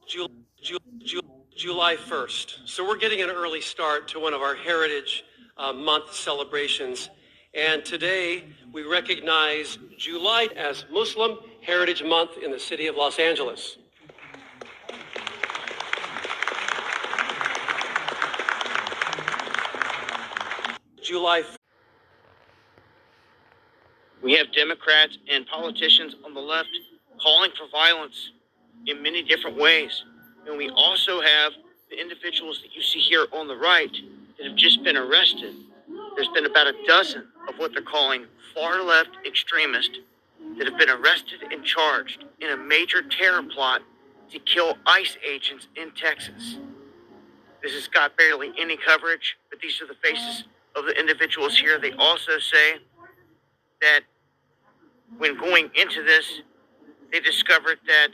Ju- July 1st. So we're getting an early start to one of our Heritage Month celebrations. And today we recognize July as Muslim Heritage Month in the city of Los Angeles. July. We have Democrats and politicians on the left calling for violence in many different ways. And we also have the individuals that you see here on the right that have just been arrested. There's been about a dozen of what they're calling far left extremists that have been arrested and charged in a major terror plot to kill ICE agents in Texas. This has got barely any coverage, but these are the faces of the individuals here. They also say that when going into this, they discovered that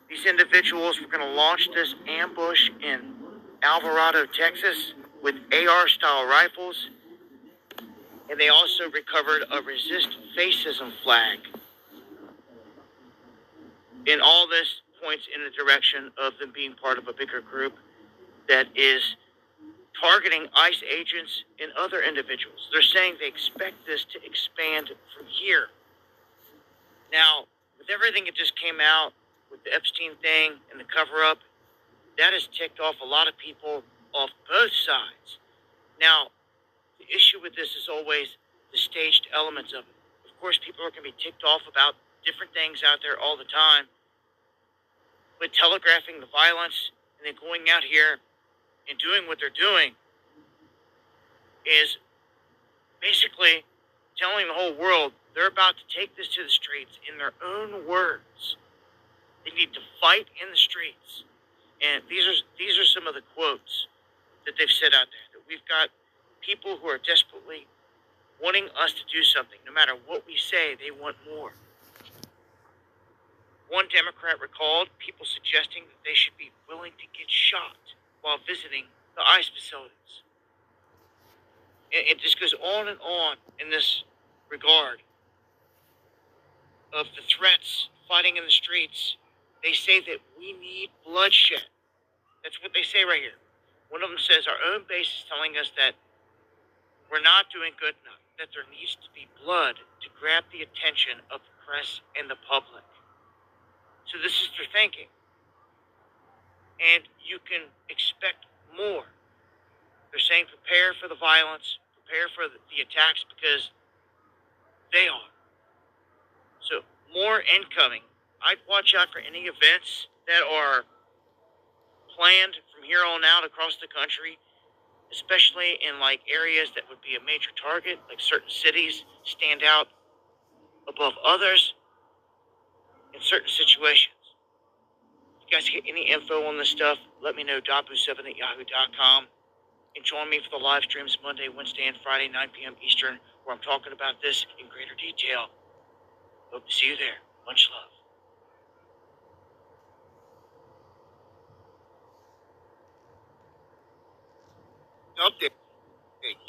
these individuals were going to launch this ambush in Alvarado, Texas, with AR-style rifles, and they also recovered a Resist Fascism flag. And all this points in the direction of them being part of a bigger group that is targeting ICE agents and other individuals. They're saying they expect this to expand from here. Now, with everything that just came out, with the Epstein thing and the cover-up, that has ticked off a lot of people off both sides. Now, the issue with this is always the staged elements of it. Of course, people are going to be ticked off about different things out there all the time, but telegraphing the violence and then going out here and doing what they're doing is basically telling the whole world they're about to take this to the streets in their own words. They need to fight in the streets. And these are some of the quotes that they've said out there, that we've got people who are desperately wanting us to do something. No matter what we say, they want more. One Democrat recalled people suggesting that they should be willing to get shot while visiting the ICE facilities. It just goes on and on in this regard of the threats, fighting in the streets. They say that we need bloodshed. That's what they say right here. One of them says our own base is telling us that we're not doing good enough, that there needs to be blood to grab the attention of the press and the public. So this is their thinking. And you can expect more. They're saying prepare for the violence, prepare for the attacks, because they are. So more incoming. I'd watch out for any events that are planned from here on out across the country, especially in like areas that would be a major target, like certain cities stand out above others in certain situations. If you guys get any info on this stuff, let me know, dabu7@yahoo.com. And join me for the live streams Monday, Wednesday, and Friday, 9 p.m. Eastern, where I'm talking about this in greater detail. Hope to see you there. Much love. Update.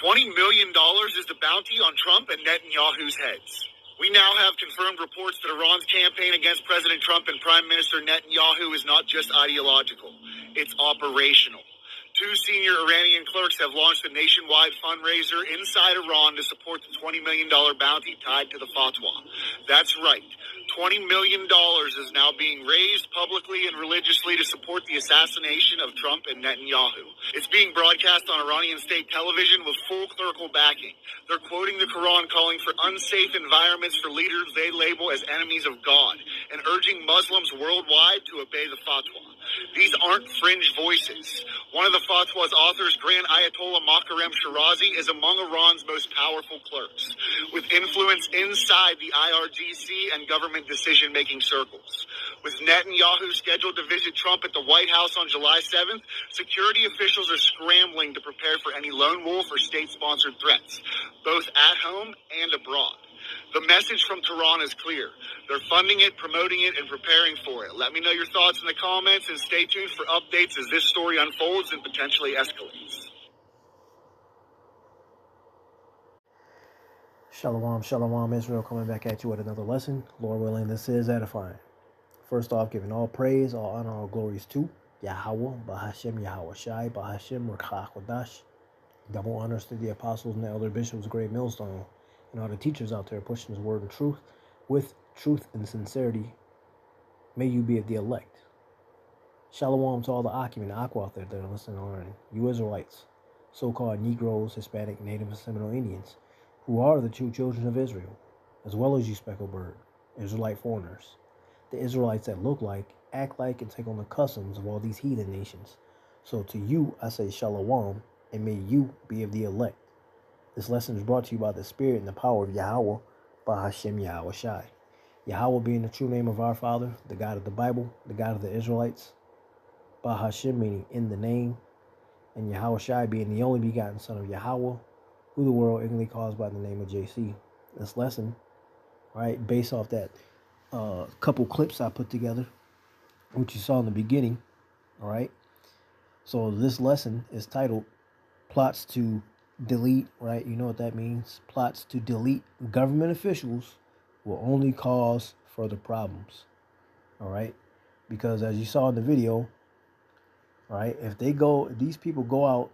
$20 million is the bounty on Trump and Netanyahu's heads. We now have confirmed reports that Iran's campaign against President Trump and Prime Minister Netanyahu is not just ideological, it's operational. Two senior Iranian clerks have launched a nationwide fundraiser inside Iran to support the $20 million bounty tied to the fatwa. That's right. $20 million is now being raised publicly and religiously to support the assassination of Trump and Netanyahu. It's being broadcast on Iranian state television with full clerical backing. They're quoting the Quran, calling for unsafe environments for leaders they label as enemies of God, and urging Muslims worldwide to obey the fatwa. These aren't fringe voices. One of the fatwa's authors, Grand Ayatollah Makarem Shirazi, is among Iran's most powerful clerks, with influence inside the IRGC and government decision-making circles. With Netanyahu scheduled to visit Trump at the White House on July 7th, security officials are scrambling to prepare for any lone wolf or state-sponsored threats, both at home and abroad. The message from Tehran is clear. They're funding it, promoting it, and preparing for it. Let me know your thoughts in the comments, and stay tuned for updates as this story unfolds and potentially escalates. Shalom, shalom, Israel, coming back at you with another lesson. Lord willing, this is edifying. First off, giving all praise, all honor, all glories to Yahweh, Bahashem Yahweh Shai, Bahashem Rekha Kodash. Double honors to the apostles and the elder bishops, great millstone, and all the teachers out there pushing his word and truth with truth and sincerity. May you be of the elect. Shalom to all the Akim and Aqua out there that are listening and learning. You Israelites, so-called Negroes, Hispanic, Native, and Seminole Indians, who are the true children of Israel, as well as you speckled bird, Israelite foreigners. The Israelites that look like, act like, and take on the customs of all these heathen nations. So to you, I say Shalom, and may you be of the elect. This lesson is brought to you by the Spirit and the power of Yahweh, by Hashem Yahweh Shai. Yahweh being the true name of our Father, the God of the Bible, the God of the Israelites. By Hashem meaning in the name, and Yahweh Shai being the only begotten Son of Yahweh, who the world ignorantly calls by the name of JC. This lesson, right, based off that couple clips I put together, which you saw in the beginning, all right. So this lesson is titled Plots to Delete, right? You know what that means. Plots to delete government officials will only cause further problems, all right? Because as you saw in the video, right, if these people go out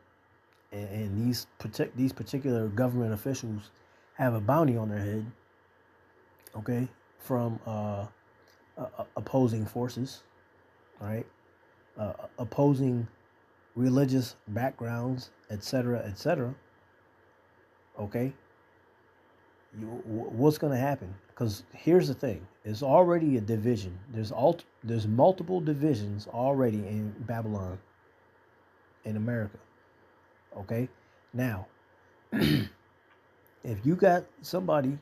and these particular government officials have a bounty on their head, okay, from opposing forces, right, opposing religious backgrounds, etc., etc. Okay, what's going to happen? Because here's the thing: there's already a division. There's multiple divisions already in Babylon, in America. Okay, now, if you got somebody,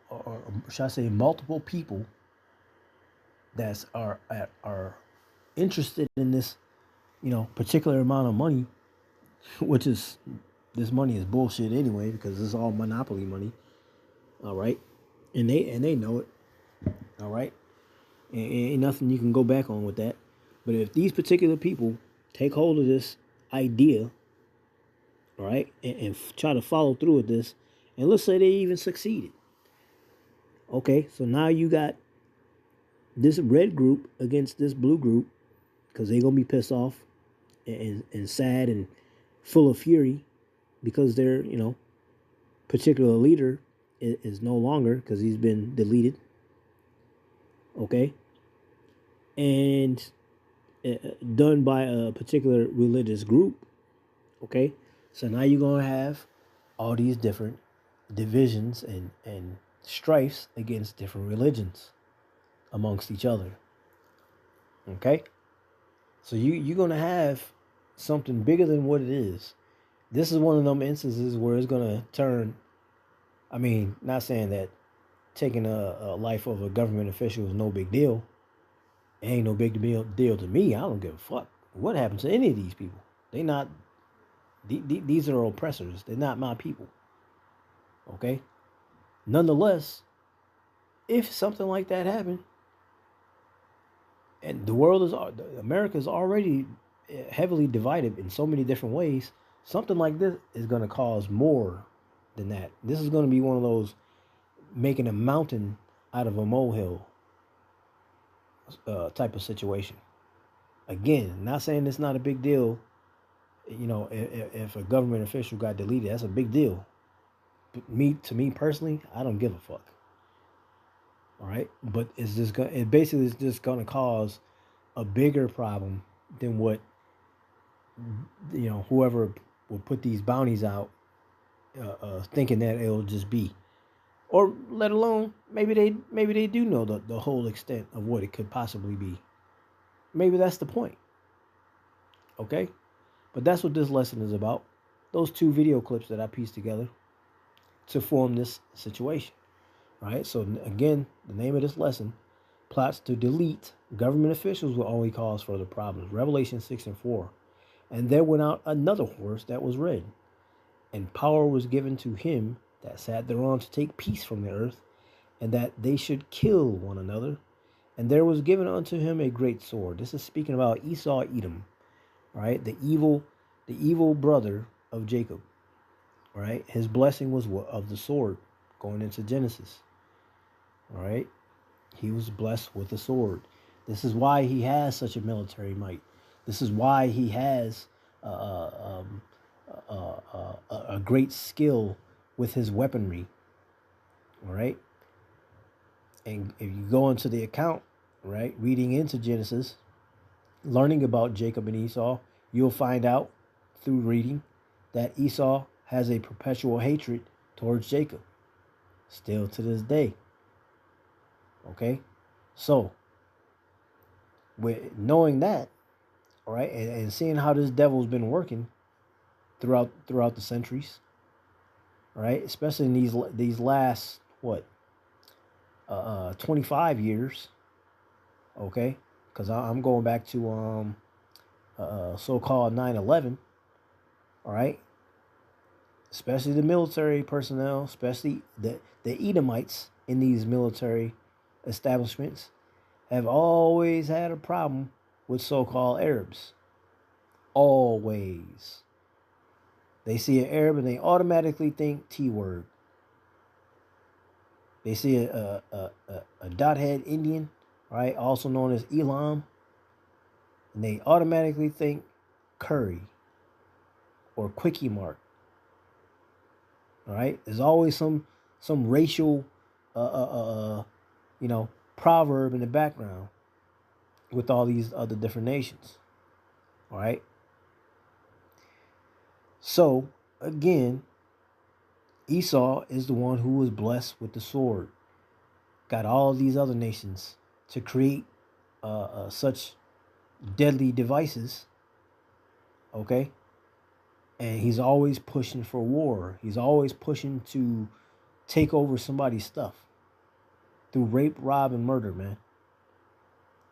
or should I say, multiple people that are interested in this, particular amount of money, which is, this money is bullshit anyway, because it's all monopoly money. All right, and they know it. All right, and ain't nothing you can go back on with that. But if these particular people take hold of this idea, all right, and try to follow through with this, and let's say they even succeeded. Okay, so now you got this red group against this blue group, because they're gonna be pissed off and sad and full of fury because their particular leader is no longer, because he's been deleted. Okay, and done by a particular religious group. Okay, so now you're gonna have all these different divisions and strifes against different religions amongst each other. Okay, so you're gonna have something bigger than what it is. This is one of them instances where it's gonna turn. I mean, not saying that taking a life of a government official is no big deal. It ain't no big deal to me. I don't give a fuck what happened to any of these people. They not. These are oppressors. They're not my people. Okay. Nonetheless, if something like that happened, and America is already heavily divided in so many different ways, something like this is going to cause more than that. This is going to be one of those making a mountain out of a molehill type of situation. Again, not saying it's not a big deal. If a government official got deleted, that's a big deal. But to me personally, I don't give a fuck. All right, but it basically is just going to cause a bigger problem than what whoever will put these bounties out, thinking that it'll just be, or let alone maybe they do know the whole extent of what it could possibly be. Maybe that's the point. Okay, but that's what this lesson is about. Those 2 video clips that I pieced together to form this situation. All right, so again, the name of this lesson: plots to delete government officials will only cause further problems. Revelation 6:4. And there went out another horse that was red, and power was given to him that sat thereon to take peace from the earth, and that they should kill one another. And there was given unto him a great sword. This is speaking about Esau Edom, right? The evil brother of Jacob, right? His blessing was of the sword, going into Genesis, all right? He was blessed with a sword. This is why he has such a military might. This is why he has a great skill with his weaponry. All right. And if you go into the account, right, reading into Genesis, learning about Jacob and Esau, you'll find out through reading that Esau has a perpetual hatred towards Jacob, still to this day. Okay, so with knowing that, all right, and seeing how this devil's been working throughout the centuries, all right, especially in these last 25 years, okay, because I'm going back to so-called 9/11, all right, especially the military personnel, especially the Edomites in these military establishments, have always had a problem with so-called Arabs. Always. They see an Arab and they automatically think T-word. They see a dot-head Indian, right, also known as Elam, and they automatically think curry or Quickie Mart. All right, there's always some racial, proverb in the background with all these other different nations. All right. So again, Esau is the one who was blessed with the sword. Got all these other nations to create such deadly devices. Okay. And he's always pushing for war. He's always pushing to take over somebody's stuff through rape, rob, and murder, man.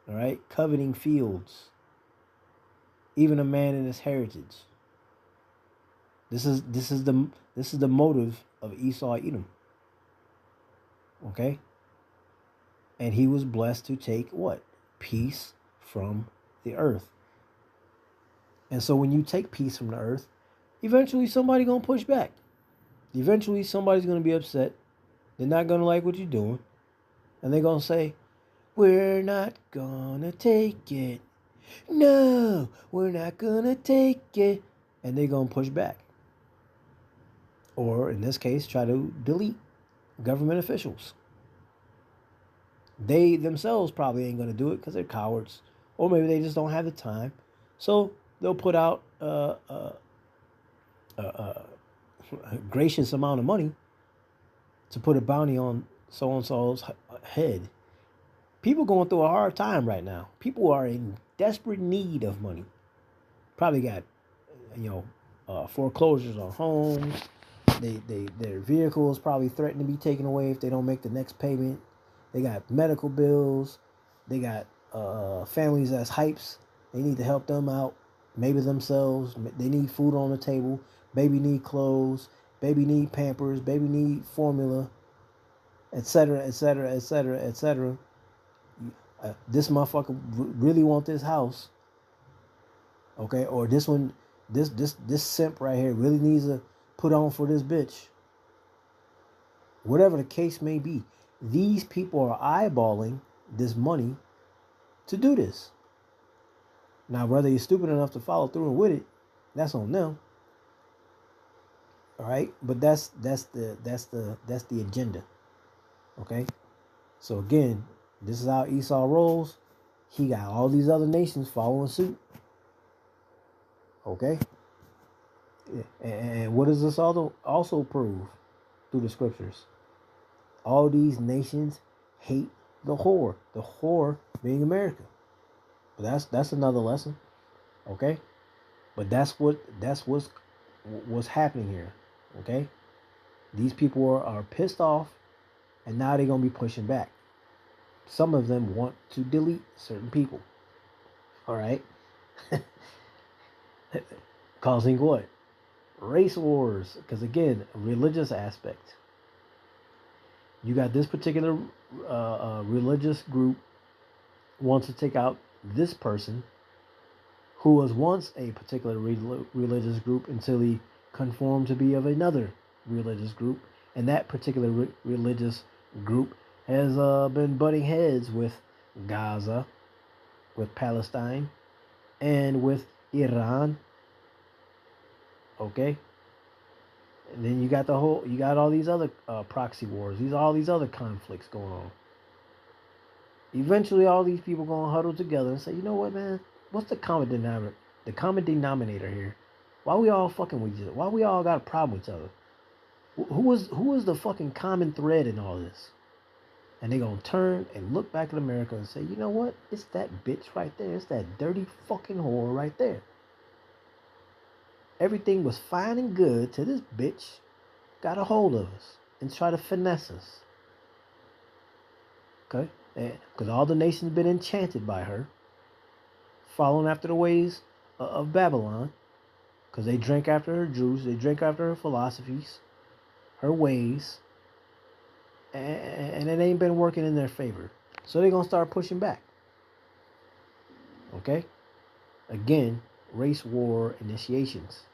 All right, coveting fields, even a man in his heritage. This is the motive of Esau Edom. Okay, and he was blessed to take what? Peace from the earth. And so when you take peace from the earth, eventually somebody's gonna push back. Eventually somebody's gonna be upset. They're not gonna like what you're doing, and they're gonna say, "We're not gonna take it. No, we're not gonna take it." And they're gonna push back. Or in this case, try to delete government officials. They themselves probably ain't gonna do it because they're cowards, or maybe they just don't have the time. So they'll put out a gracious amount of money to put a bounty on so-and-so's head. People going through a hard time right now. People are in desperate need of money. Probably got, foreclosures on homes. Their vehicles probably threaten to be taken away if they don't make the next payment. They got medical bills. They got families that's hypes. They need to help them out. Maybe themselves. They need food on the table. Baby need clothes. Baby need Pampers. Baby need formula, etc., etc., etc., etc. This motherfucker really want this house, okay? Or this one, this simp right here really needs to put on for this bitch. Whatever the case may be, these people are eyeballing this money to do this. Now, whether you're stupid enough to follow through with it, that's on them. All right, but that's the agenda. Okay, so again, this is how Esau rolls. He got all these other nations following suit. Okay, and what does this also prove through the scriptures? All these nations hate the whore being America. But that's another lesson. Okay, but that's what's happening here. Okay, these people are pissed off, and now they're gonna be pushing back. Some of them want to delete certain people. All right, causing what? Race wars. Because again, a religious aspect. You got this particular religious group wants to take out this person who was once a particular religious group until he conformed to be of another religious group, and that particular religious group has been butting heads with Gaza, with Palestine, and with Iran. Okay, and then you got all these other proxy wars, all these other conflicts going on. Eventually, all these people gonna huddle together and say, you know what, man? What's the common denominator? The common denominator here. Why we all fucking with each other? Why we all got a problem with each other? Who is the fucking common thread in all this? And they gonna turn and look back at America and say, you know what? It's that bitch right there. It's that dirty fucking whore right there. Everything was fine and good till this bitch got a hold of us and try to finesse us. Okay? Because all the nations been enchanted by her, following after the ways of Babylon, because they drank after her Jews, they drank after her philosophies, her ways, and it ain't been working in their favor. So they're going to start pushing back. Okay? Again, race war initiations.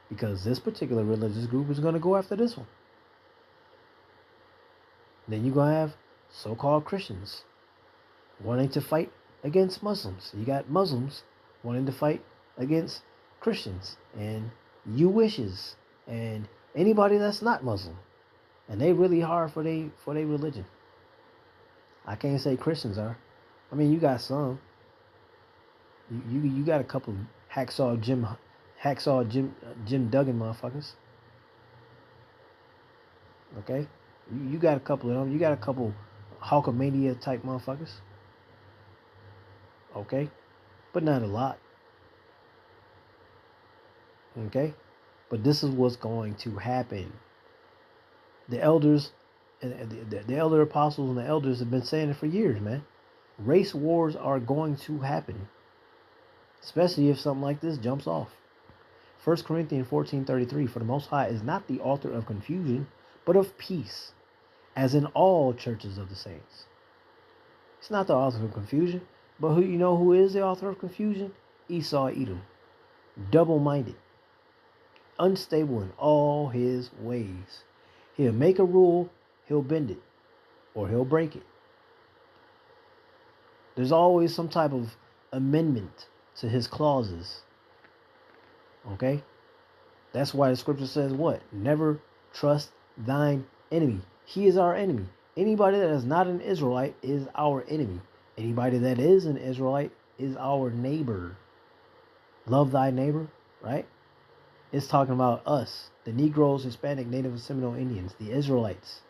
Because this particular religious group is going to go after this one. Then you're going to have so-called Christians wanting to fight against Muslims. You got Muslims wanting to fight against Christians and Jewishes and anybody that's not Muslim. And they really hard for they religion. I can't say Christians are. I mean, you got some. You got a couple hacksaw Jim Duggan motherfuckers. Okay, you got a couple of them. You got a couple Hulkamania type motherfuckers. Okay, but not a lot. Okay, but this is what's going to happen. The elders, the elder apostles and the elders have been saying it for years, man. Race wars are going to happen, especially if something like this jumps off. 1 Corinthians 14:33, for the Most High is not the author of confusion, but of peace, as in all churches of the saints. It's not the author of confusion, but who is the author of confusion? Esau Edom, double-minded, unstable in all his ways. He'll make a rule, he'll bend it, or he'll break it. There's always some type of amendment to his clauses. Okay? That's why the scripture says what? Never trust thine enemy. He is our enemy. Anybody that is not an Israelite is our enemy. Anybody that is an Israelite is our neighbor. Love thy neighbor, right? It's talking about us, the Negroes, Hispanic, Native, and Seminole Indians, the Israelites.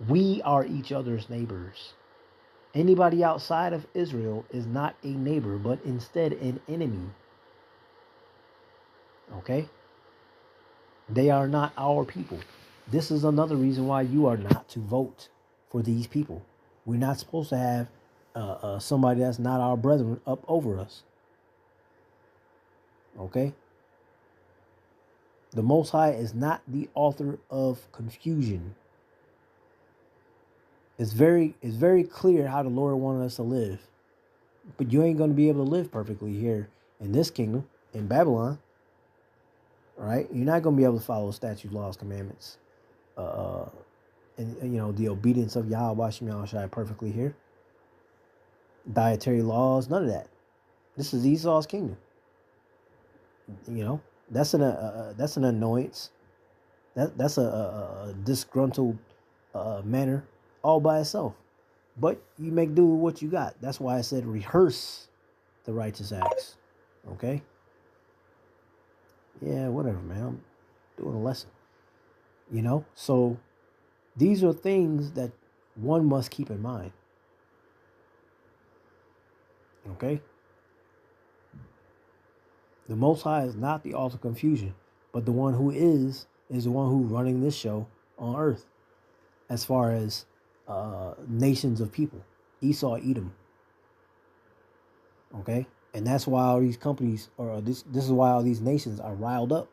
We are each other's neighbors. Anybody outside of Israel is not a neighbor, but instead an enemy. Okay? They are not our people. This is another reason why you are not to vote for these people. We're not supposed to have somebody that's not our brethren up over us. Okay? The Most High is not the author of confusion. It's very clear how the Lord wanted us to live. But you ain't going to be able to live perfectly here in this kingdom, in Babylon. All right? You're not going to be able to follow statutes, laws, commandments, and the obedience of Yahweh Shem Yahushai perfectly here. Dietary laws, none of that. This is Esau's kingdom. That's an annoyance. That's a disgruntled manner all by itself. But you make do with what you got. That's why I said rehearse the righteous acts. Okay? Yeah, whatever, man. I'm doing a lesson. So these are things that one must keep in mind. Okay? The Most High is not the author of confusion, but the one who is the one who's running this show on earth as far as nations of people. Esau, Edom. Okay? And that's why all these companies, or this is why all these nations are riled up.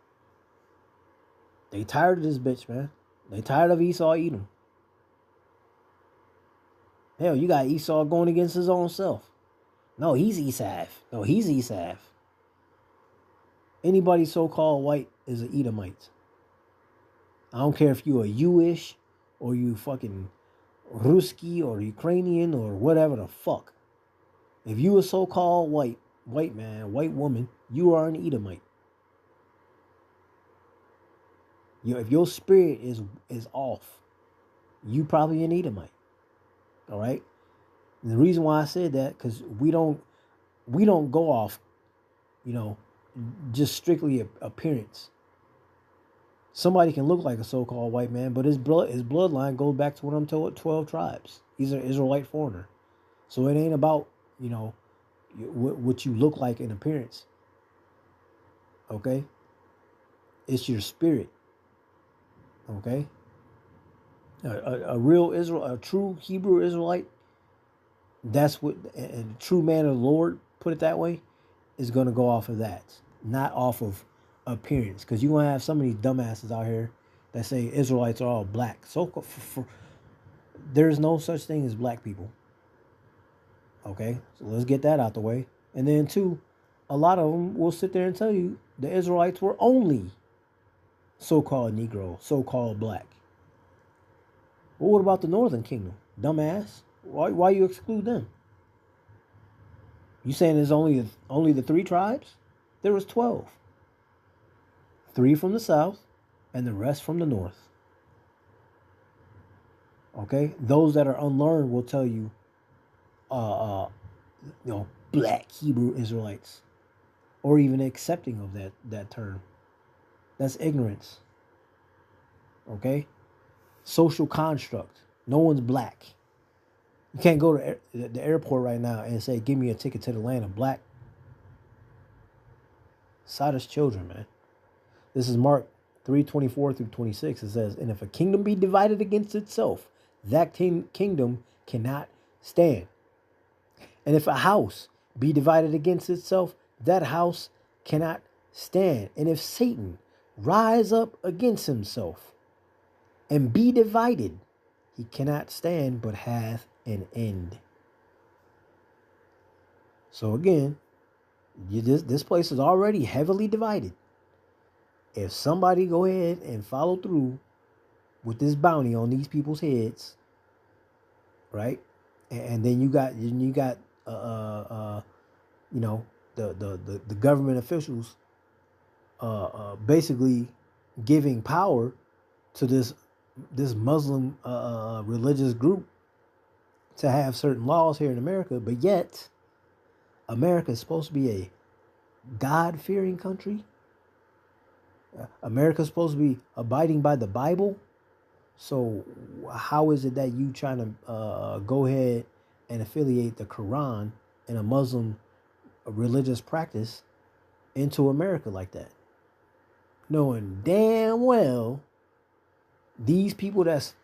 They tired of this bitch, man. They tired of Esau, Edom. Hell, you got Esau going against his own self. No, he's Esau. No, he's Esau. Anybody so-called white is an Edomite. I don't care if you are Jewish or you fucking Ruski or Ukrainian or whatever the fuck. If you a so-called white man, white woman, you are an Edomite. If your spirit is off, you probably an Edomite. All right. And the reason why I said that, because we don't go off, just strictly appearance. Somebody can look like a so-called white man, but his bloodline goes back to what I'm told, 12 tribes. He's an Israelite foreigner. So it ain't about, what you look like in appearance. Okay? It's your spirit. Okay? A real Israel, a true Hebrew Israelite, that's what, a true man of the Lord, put it that way, is going to go off of that, not off of appearance. Because you're going to have some of these dumbasses out here that say Israelites are all black. So there's no such thing as black people. Okay, so let's get that out the way. And then two, a lot of them will sit there and tell you the Israelites were only so-called Negro, so-called black. Well, what about the Northern Kingdom? Dumbass. Why you exclude them? You saying there's only the 3 tribes? There was 12. 3 from the south and the rest from the north. Okay? Those that are unlearned will tell you black Hebrew Israelites, or even accepting of that term. That's ignorance. Okay? Social construct. No one's black. You can't go to the airport right now and say, give me a ticket to the land of black. Sodo's children, man. This is Mark 3:24 through 26. It says, and if a kingdom be divided against itself, that kingdom cannot stand. And if a house be divided against itself, that house cannot stand. And if Satan rise up against himself and be divided, he cannot stand, but hath an end. So again, this place is already heavily divided. If somebody go ahead and follow through with this bounty on these people's heads, right? And then you got the government officials basically giving power to this Muslim religious group to have certain laws here in America, but yet America is supposed to be a God-fearing country. America is supposed to be abiding by the Bible. So how is it that you trying to go ahead and affiliate the Quran and a Muslim religious practice into America like that? Knowing damn well these people that's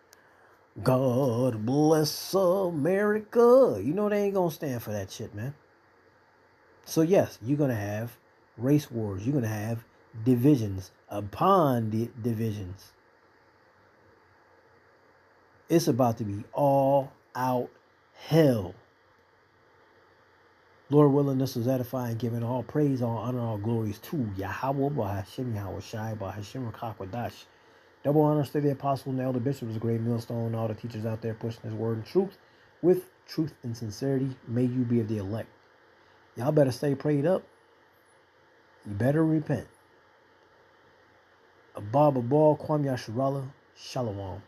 God bless America, they ain't gonna stand for that shit, man. So yes, you're gonna have race wars. You're gonna have divisions upon divisions. It's about to be all out hell. Lord willing, this was edifying, giving all praise, all honor, all glories to Yahweh, Bahashim, Yahweh Shai, Bahashim, Rakakwadash. Double honors to the apostle and the elder bishop is a great millstone. All the teachers out there pushing his word and truth with truth and sincerity. May you be of the elect. Y'all better stay prayed up. You better repent. Abba Babal, Kwam Yasharallah, Shalom.